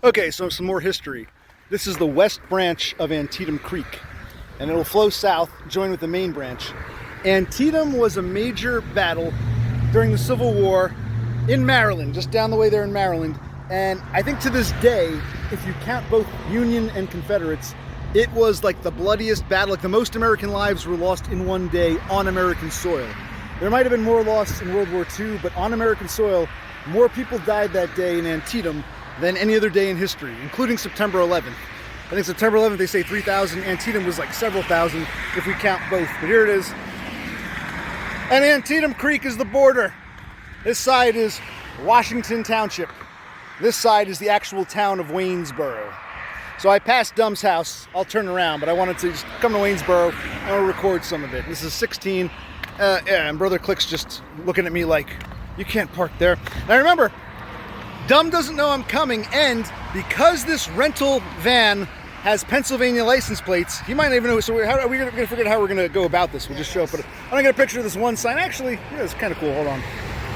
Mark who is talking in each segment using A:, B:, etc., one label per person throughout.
A: Okay, so some more history. This is the west branch of Antietam Creek, and it'll flow south, join with the main branch. Antietam was a major battle during the Civil War in Maryland, just down the way there in Maryland. And I think to this day, if you count both Union and Confederates, it was like the bloodiest battle. Like the most American lives were lost in one day on American soil. There might have been more lost in World War II, but on American soil, more people died that day in Antietam than any other day in history, including September 11th. I think September 11th, they say 3,000. Antietam was like several thousand if we count both. But here it is. And Antietam Creek is the border. This side is Washington Township. This side is the actual town of Waynesboro. So I passed DUM-'s house. I'll turn around, but I wanted to just come to Waynesboro and record some of it. This is 16. And Brother Click's just looking at me like, you can't park there. Now remember, DUM doesn't know I'm coming, and because this rental van has Pennsylvania license plates, he might not even know. So how are we going to figure out how we're going to go about this? We'll just show up. But I'm going to get a picture of this one sign. Actually, yeah, it's kind of cool. Hold on.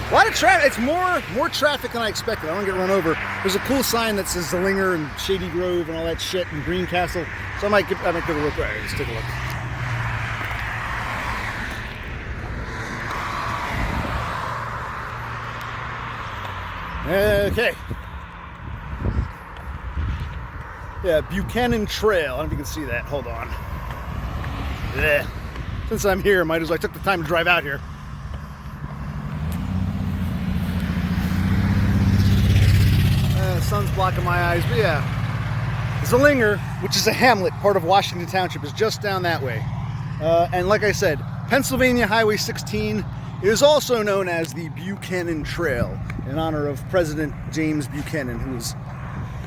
A: A lot of traffic. It's more traffic than I expected. I don't get run over. There's a cool sign that says Zullinger and Shady Grove and all that shit and Greencastle. So I might give a look. All right, let's take a look. Okay. Yeah, Buchanan Trail. I don't know if you can see that. Hold on. Yeah. Since I'm here, might as well. I took the time to drive out here. The sun's blocking my eyes, but yeah. Zullinger, which is a hamlet, part of Washington Township, is just down that way. And like I said, Pennsylvania Highway 16 is also known as the Buchanan Trail, in honor of President James Buchanan, who was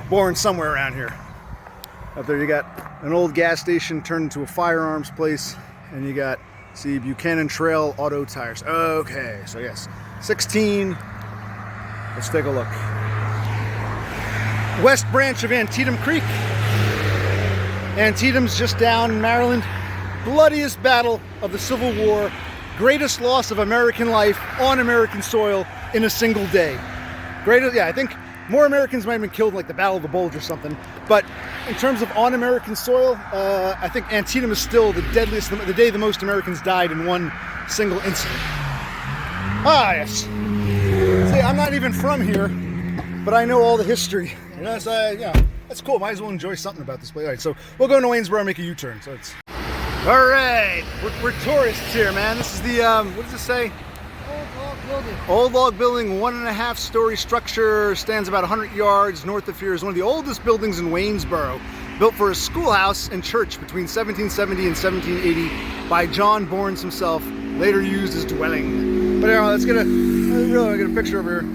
A: born somewhere around here. Up there you got an old gas station turned into a firearms place, and you got, see, Buchanan Trail Auto Tires. Okay, so yes, 16. Let's take a look. West branch of Antietam Creek. Antietam's just down in Maryland. Bloodiest battle of the Civil War. Greatest loss of American life on American soil in a single day. Greatest, yeah, I think more Americans might have been killed in like the Battle of the Bulge or something. But in terms of on American soil, I think Antietam is still the deadliest, the day the most Americans died in one single incident. Ah, yes. See, I'm not even from here, but I know all the history. You know, so, yeah, that's cool. Might as well enjoy something about this place. All right, so we'll go into Waynesboro and make a U-turn. So it's all right. We're tourists here, man. This is the what does it say?
B: Old log building.
A: Old log building, 1.5-story structure, stands about 100 yards north of here. Is one of the oldest buildings in Waynesboro, built for a schoolhouse and church between 1770 and 1780 by John Bournes himself, later used as dwelling. But anyway, let's get a picture over here.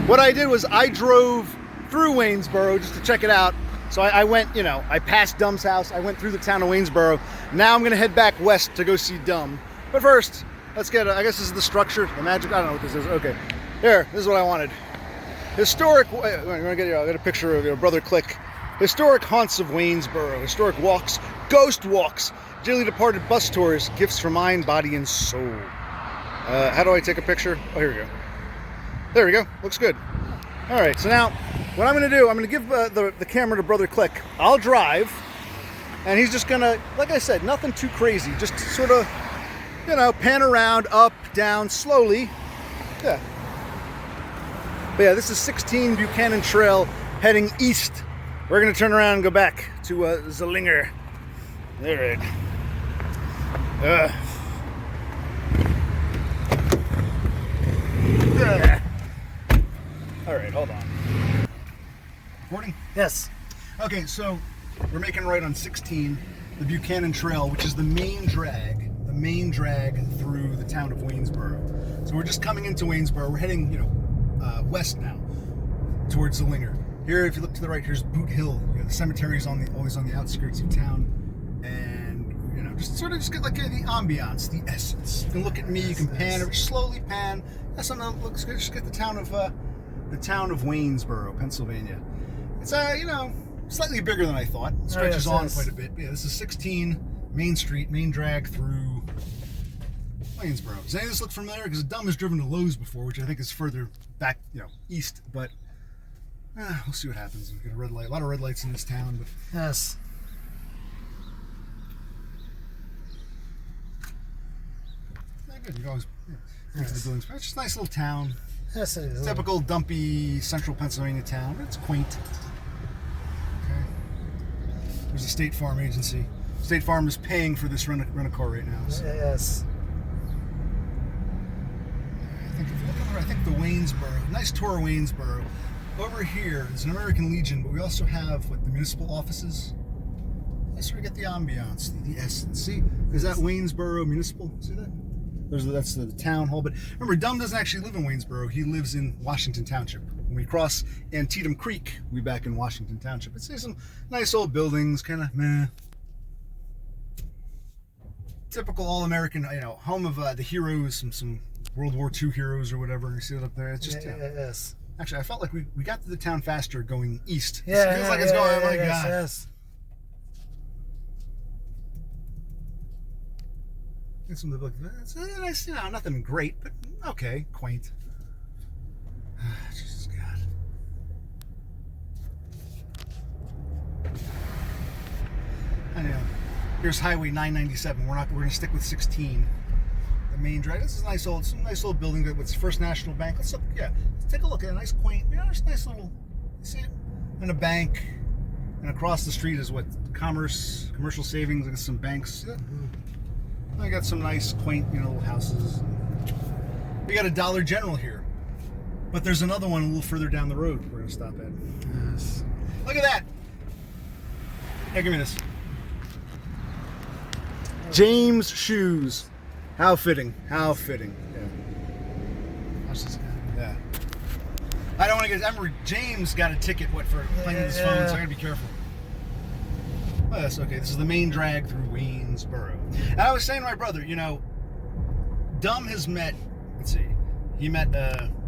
A: What I did was I drove through Waynesboro just to check it out. So I went, you know, I passed DUM-'s house. I went through the town of Waynesboro. Now I'm going to head back west to go see DUM. But first, let's get, I guess this is the structure, the magic, I don't know what this is. Okay, here, this is what I wanted. Historic, I'll get a picture of your Brother Click. Historic haunts of Waynesboro, historic walks, ghost walks, dearly departed bus tours, gifts for mind, body, and soul. How do I take a picture? Oh, here we go. There we go, looks good. All right, so now, what I'm gonna do, I'm gonna give the camera to Brother Click. I'll drive, and he's just gonna, like I said, nothing too crazy, just sort of, you know, pan around, up, down, slowly. Yeah. But yeah, this is 16 Buchanan Trail heading east. We're gonna turn around and go back to Zullinger. All right. All right, hold on. Recording?
B: Yes.
A: Okay, so we're making a right on 16, the Buchanan Trail, which is the main drag through the town of Waynesboro. So we're just coming into Waynesboro. We're heading, you know, west now towards Zullinger. Here, if you look to the right, here's Boot Hill. You know, the cemetery's always on the outskirts of town, and you know, just sort of just get like the ambiance, the essence. You can look at me, you can pan, or slowly pan. That's something that looks good. Just get the town of Waynesboro, Pennsylvania. It's you know, slightly bigger than I thought. It stretches on quite a bit. But yeah, this is 16 Main Street, main drag through Waynesboro. Does any of this look familiar? Because DUM has driven to Lowe's before, which I think is further back, you know, east. But We'll see what happens. We get a red light. A lot of red lights in this town, but
B: Yes.
A: good. You can always into the buildings. It's just a nice little town.
B: Yes, it is.
A: Typical dumpy central Pennsylvania town. It's quaint. Okay. There's a State Farm agency. State Farm is paying for this rent-a-car right now. So.
B: Yes.
A: I think if you look over, I think the Waynesboro, nice tour of Waynesboro. Over here is an American Legion, but we also have the municipal offices. That's where we get the ambiance, the essence. See, is that Waynesboro Municipal? See that? That's the town hall. But remember, DUM doesn't actually live in Waynesboro. He lives in Washington Township. When we cross Antietam Creek, we'll be back in Washington Township. It's some nice old buildings, kind of meh. Typical all-American, home of the heroes, some World War II heroes or whatever. You see it up there? It's just
B: yes.
A: Actually, I felt like we got to the town faster going east.
B: Yeah,
A: it feels like it's going. Oh my God.
B: Yes.
A: It's nice, nothing great, but okay, quaint. Jesus God. I know. Here's Highway 997. We're gonna stick with 16. The main drag. This is a nice old building. What's First National Bank? Let's take a look at a nice quaint. It's a nice little. You see it? And a bank. And across the street is commercial savings. Like some banks. I got some nice quaint, little houses. We got a Dollar General here, but there's another one a little further down the road we're gonna stop at. Yes. Look at that. Hey, give me this. James shoes. How fitting. How fitting. Yeah. That's just good. Yeah. I don't want to remember, James got a ticket for playing with his phone, so I gotta be careful. Oh, that's okay. This is the main drag through Waynesboro. And I was saying to my brother, DUM has met, let's see, he met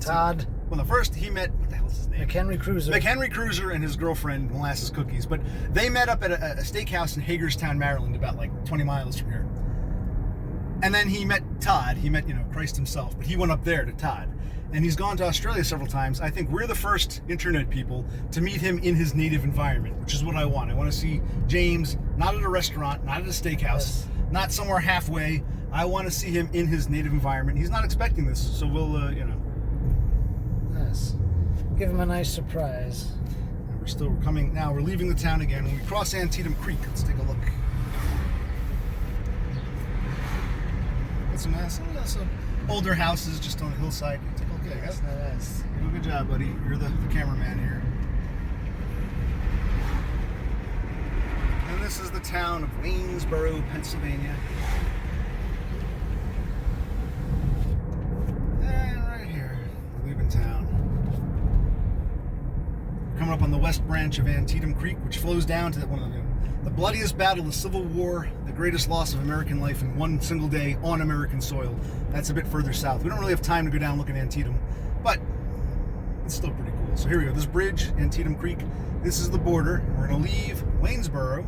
B: Todd.
A: Well, first he met, what the hell is his name?
B: McHenry Cruiser.
A: McHenry Cruiser and his girlfriend, Molasses Cookies. But they met up at a steakhouse in Hagerstown, Maryland, about 20 miles from here. And then he met Todd. He met, Christ himself. But he went up there to Todd. And he's gone to Australia several times. I think we're the first internet people to meet him in his native environment, which is what I want. I want to see James not at a restaurant, not at a steakhouse, not somewhere halfway. I want to see him in his native environment. He's not expecting this, so we'll,
B: Yes. Give him a nice surprise.
A: And we're coming now. We're leaving the town again. When we cross Antietam Creek, let's take a look. Got some older houses just on the hillside. Take a look at it.
B: Nice.
A: You do a good job, buddy. You're the cameraman here. And this is the town of Waynesboro, Pennsylvania. And right here, we're leaving town. We're coming up on the west branch of Antietam Creek, which flows down to one of the bloodiest battle of the Civil War, the greatest loss of American life in one single day on American soil. That's a bit further south. We don't really have time to go down and look at Antietam, but it's still pretty cool. So here we go. This bridge, Antietam Creek, this is the border. We're going to leave Waynesboro.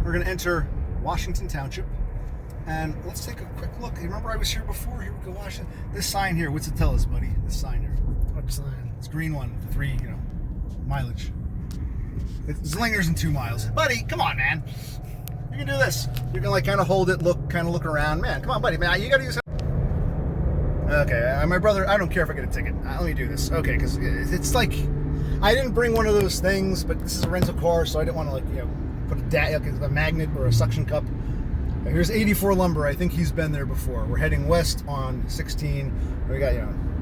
A: We're going to enter Washington Township. And let's take a quick look. Remember I was here before? Here we go, Washington. This sign here, what's it tell us, buddy? This sign here.
B: What sign?
A: It's green one, the 3, mileage. It's Zullinger's in 2 miles. Buddy, come on, man. You can do this. You can kind of hold it, kind of look around. Man, come on, buddy. Man, you got to use it. Okay, my brother, I don't care if I get a ticket. Let me do this. Okay, because it's I didn't bring one of those things, but this is a rental car, so I didn't want to, put a magnet or a suction cup. Here's 84 Lumber. I think he's been there before. We're heading west on 16. We got,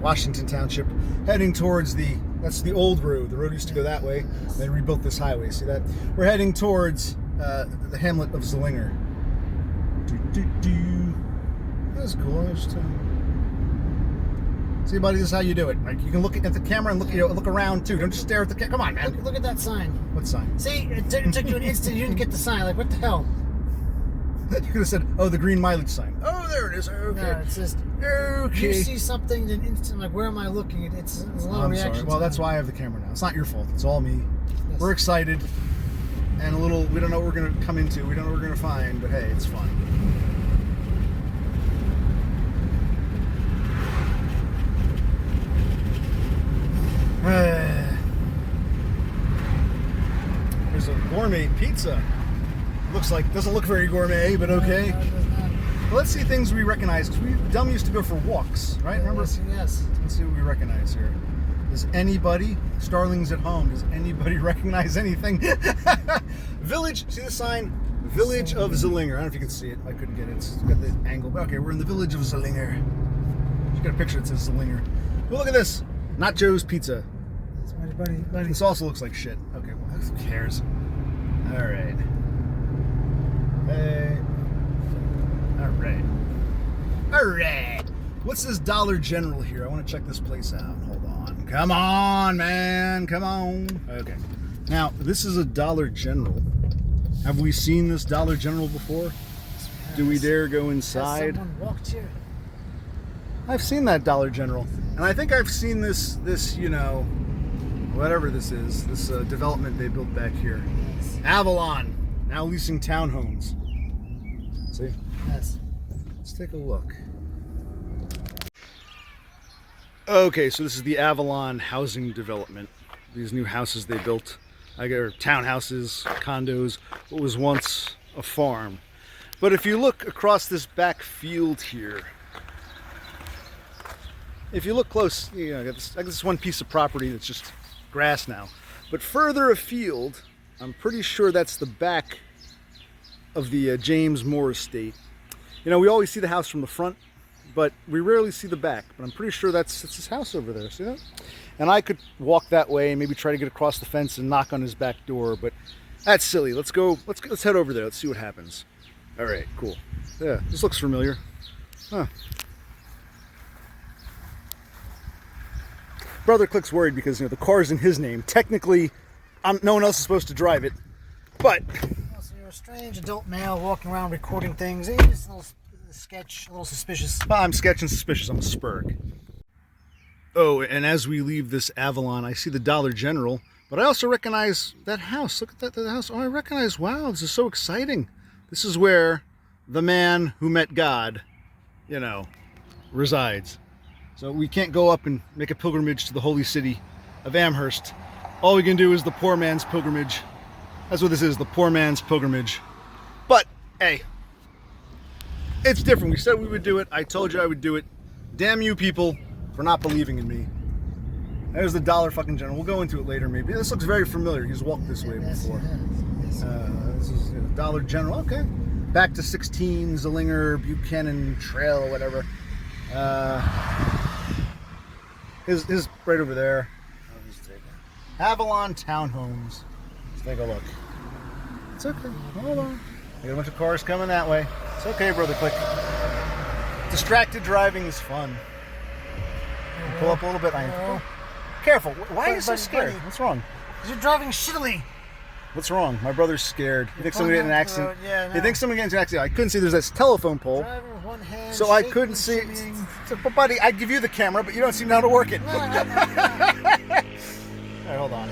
A: Washington Township, heading towards that's the old road. The road used to go that way. They rebuilt this highway. See that? We're heading towards the hamlet of Zullinger. That's cool. See, buddy, this is how you do it. You can look at the camera and look around too. Don't just stare at the camera. Come on, man.
B: Look at that sign.
A: What sign?
B: See, it took you an instant. You didn't get the sign. What the hell?
A: You could have said, "Oh, the green mileage sign." Oh, there it is. Okay.
B: No, it's just
A: okay.
B: You see something, then instant. Where am I looking? It's a lot of reaction.
A: Sorry. Well, that's why I have the camera now. It's not your fault. It's all me. Yes. We're excited and we don't know what we're gonna come into. We don't know what we're gonna find, but hey, it's fun. there's a gourmet pizza. Doesn't look very gourmet, but okay.
B: No, it does not.
A: Well, let's see things we recognize. DUM used to go for walks, right? Remember?
B: Yes.
A: Let's see what we recognize here. Does anybody, Starling's at home, does anybody recognize anything? Village, see the sign? Village of Zullinger. I don't know if you can see it. I couldn't get it. It's got the angle. But okay, we're in the village of Zullinger. You got a picture that says Zullinger. Well, look at this. Not Joe's Pizza.
B: Buddy.
A: This also looks like shit. Okay, well, who cares? All right. Hey. All right. What's this Dollar General here? I want to check this place out. Hold on. Come on, man. Come on. Okay. Now, this is a Dollar General. Have we seen this Dollar General before?
B: Yes.
A: Do we dare go inside?
B: Someone walked here.
A: I've seen that Dollar General. And I think I've seen this, you know, whatever this is, this development they built back here.
B: Yes.
A: Avalon, now leasing townhomes. See?
B: Yes.
A: Let's take a look. Okay, so this is the Avalon housing development. These new houses they built. I got townhouses, condos, what was once a farm. But if you look across this back field here, if you look close, you know, I got this one piece of property that's just grass now. But further afield, I'm pretty sure that's the back of the James Moore estate. You know, we always see the house from the front, but we rarely see the back. But I'm pretty sure that's his house over there. See that? And I could walk that way and maybe try to get across the fence and knock on his back door, but that's silly. Let's head over there. Let's see what happens. All right, cool. Yeah, this looks familiar. Huh. Brother Click's worried because, you know, the car's in his name. Technically, no one else is supposed to drive it, but
B: So you're a strange adult male walking around recording things. It's a little sketch, a little suspicious.
A: I'm sketching suspicious. I'm a spurg. Oh, and as we leave this Avalon, I see the Dollar General, but I also recognize that house. Look at that house. Oh, I recognize, wow, this is so exciting. This is where the man who met God, you know, resides. So we can't go up and make a pilgrimage to the holy city of Amherst. All we can do is the poor man's pilgrimage. That's what this is, the poor man's pilgrimage. But, hey, it's different. We said we would do it. I told you I would do it. Damn you people for not believing in me. There's the Dollar fucking General. We'll go into it later maybe. This looks very familiar. He's walked this way before.
B: Yes.
A: This is Dollar General. Okay. Back to 16 Zullinger Buchanan Trail or whatever. His right over there. Avalon Townhomes. Let's take a look. It's okay. Hold on. I got a bunch of cars coming that way. It's okay, Brother Click. Distracted driving is fun. Pull up a little bit. Careful. Why are you so scared? What's wrong?
B: Because you're driving shittily.
A: What's wrong? My brother's scared. You think somebody got in an accident?
B: Yeah, no.
A: You think somebody got into an accident? I couldn't see. There's this telephone pole.
B: Driving with one hand,
A: So I
B: shaking
A: couldn't
B: and
A: see.
B: shimmying.
A: So, but buddy, I'd give you the camera, but you don't seem to know how to work it.
B: No.
A: All right, hold on.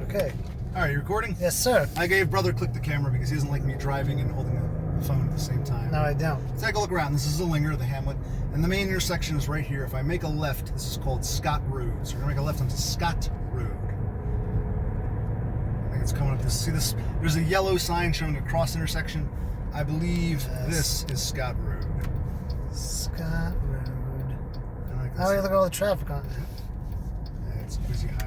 B: Okay.
A: All right, you recording?
B: Yes, sir.
A: I gave Brother Click the camera because he doesn't like me driving and holding the phone at the same time.
B: No, I don't.
A: Let's take a look around. This is Zullinger, the hamlet, and the main intersection is right here. If I make a left, this is called Scott Road. So we're gonna make a left onto Scott Road. I think it's coming up. See this? There's a yellow sign showing a cross intersection. I believe this is Scott Road.
B: Scott Road.
A: Like
B: How do you look at all the traffic on there?
A: Yeah, it's a busy highway.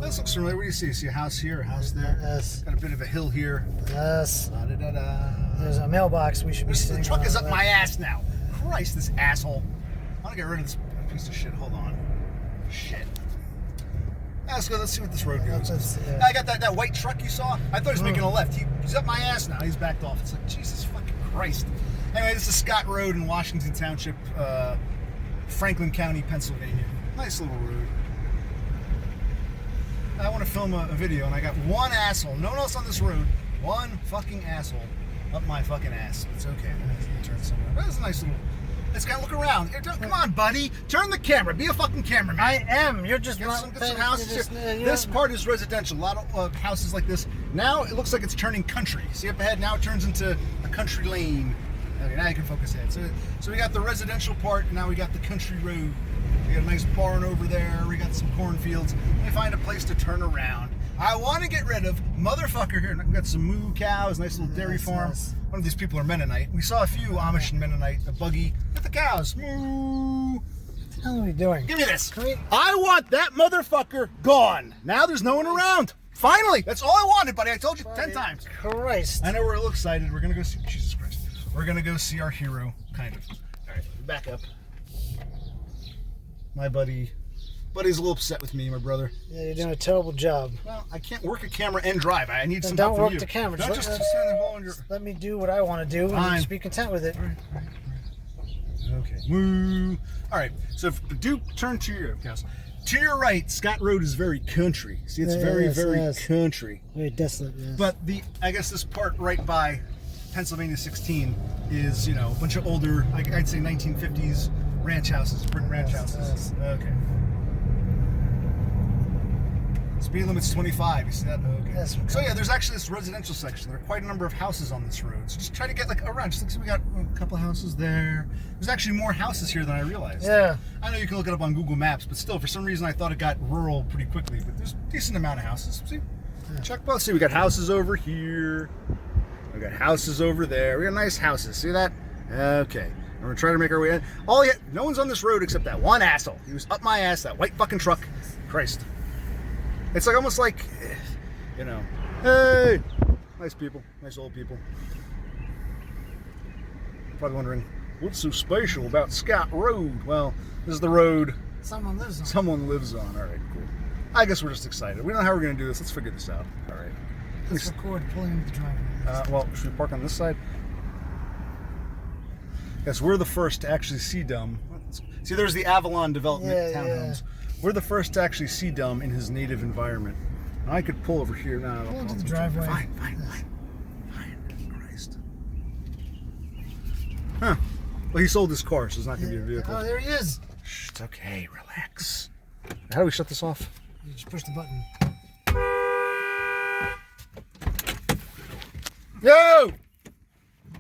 A: This looks familiar. What do you see? You see a house here, a house there?
B: Yes.
A: Got a bit of a hill here.
B: Yes.
A: Da-da-da-da.
B: There's a mailbox we should be
A: The
B: sitting
A: truck
B: on.
A: is up my ass now. Christ, this asshole. I want to get rid of this piece of shit. Hold on. Shit. Let's go. Let's see what this road goes. I got that white truck you saw. I thought he was making a left. He's up my ass now. He's backed off. It's like, Jesus fucking Christ. Anyway, this is Scott Road in Washington Township, Franklin County, Pennsylvania. Nice little road. I want to film a video, and I got one asshole, no one else on this road, one fucking asshole up my fucking ass. It's okay. Turn somewhere. That's a nice little. Let's gotta look around. Come on, buddy. Turn the camera. Be a fucking cameraman.
B: I am. You're just
A: Get
B: not.
A: some houses here. This part is residential. A lot of houses like this. Now it looks like it's turning country. See up ahead? Now it turns into a country lane. Okay, now you can focus ahead. So we got the residential part, and now we got the country road. We got a nice barn over there. We got some cornfields. Let me find a place to turn around. I want to get rid of motherfucker here. We've got some moo cows, nice little dairy farm.
B: Nice.
A: One of these people are Mennonite. We saw a few Amish and Mennonite, a buggy. Get the cows. Moo.
B: What the hell are we doing?
A: Give me this.
B: Can we-
A: I want that motherfucker gone. Now there's no one around. Finally. That's all I wanted, buddy. I told you 10 times.
B: Christ.
A: I know we're a little excited. We're going to go see, Jesus Christ. We're going to go see our hero, kind of. All right, back up. My buddy's a little upset with me, my brother.
B: Yeah, you're doing a terrible job.
A: Well, I can't work a camera and drive. I need some
B: Then
A: help
B: don't
A: from
B: work
A: you.
B: the camera.
A: Don't just stand there holding your...
B: Let me do what I want to do and
A: Fine.
B: just be content with it.
A: Okay. Woo. All right. So if do turn to your cows. To your right, Scott Road is very country. See, it's very country.
B: Very desolate, yes.
A: But I guess this part right by Pennsylvania 16 is, you know, a bunch of older, like I'd say 1950s ranch houses, brick ranch houses. Okay. Speed limit's 25. You see that? Okay.
B: Yes, okay.
A: So yeah, there's actually this residential section. There are quite a number of houses on this road. So just try to get like around. Just like, so we got a couple of houses there. There's actually more houses here than I realized.
B: Yeah.
A: I know you can look it up on Google Maps, but still, for some reason, I thought it got rural pretty quickly. But there's a decent amount of houses. See, check both. See, we got houses over here. We got houses over there. We got nice houses. See that? Okay. And we're trying to make our way in. No one's on this road except that one asshole. He was up my ass. That white fucking truck. Christ. It's like almost like, you know, hey, nice people, nice old people. Probably wondering, what's so special about Scott Road? Well, this is the road
B: Someone lives on.
A: someone lives on. All right, cool. I guess we're just excited. We don't know how we're going to do this. Let's figure this out. All right.
B: Let's record pulling into the driveway.
A: Well, should we park on this side? Yes, we're the first to actually see DUM. See, there's the Avalon Development townhomes. We're the first to actually see DUM in his native environment. And I could pull over here now.
B: Pull into the driveway.
A: Fine. Christ. Huh. Well, he sold his car, so it's not going to be a vehicle.
B: Oh, there he is.
A: Shh, it's okay. Relax. How do we shut this off?
B: You just push the button.
A: Yo!